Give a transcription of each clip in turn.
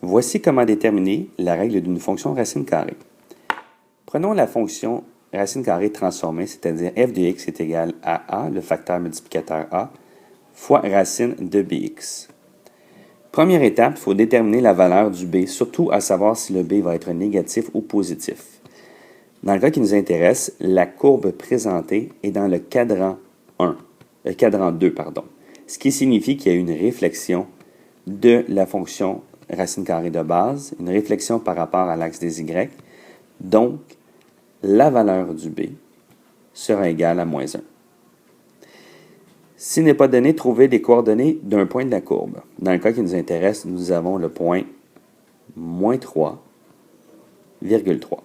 Voici comment déterminer la règle d'une fonction racine carrée. Prenons la fonction racine carrée transformée, c'est-à-dire f de x est égal à a, le facteur multiplicateur a, fois racine de bx. Première étape, il faut déterminer la valeur du b, surtout à savoir si le b va être négatif ou positif. Dans le cas qui nous intéresse, la courbe présentée est dans le cadran 2, ce qui signifie qu'il y a une réflexion de la fonction racine carrée de base, une réflexion par rapport à l'axe des y, donc la valeur du b sera égale à moins 1. S'il n'est pas donné, trouvez les coordonnées d'un point de la courbe. Dans le cas qui nous intéresse, nous avons le point moins 3,3.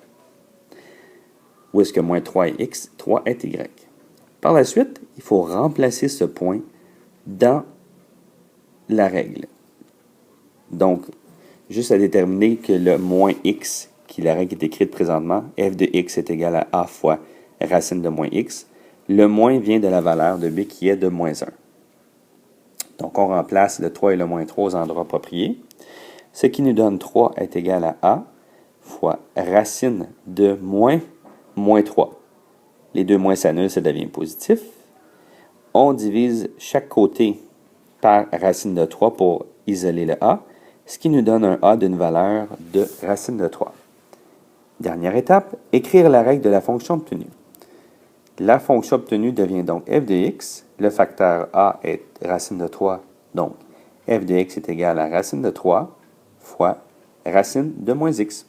Où est-ce que moins 3 est x, 3 est y. Par la suite, il faut remplacer ce point dans la règle. Donc, juste à déterminer que le moins x, qui est la règle qui est écrite présentement, f de x est égal à a fois racine de moins x, le moins vient de la valeur de b qui est de moins 1. Donc, on remplace le 3 et le moins 3 aux endroits appropriés. Ce qui nous donne 3 est égal à a fois racine de moins 3. Les deux moins s'annulent, ça devient positif. On divise chaque côté par racine de 3 pour isoler le a, ce qui nous donne un a d'une valeur de racine de 3. Dernière étape, écrire la règle de la fonction obtenue. La fonction obtenue devient donc f de x. Le facteur a est racine de 3, donc f de x est égal à racine de 3 fois racine de moins x.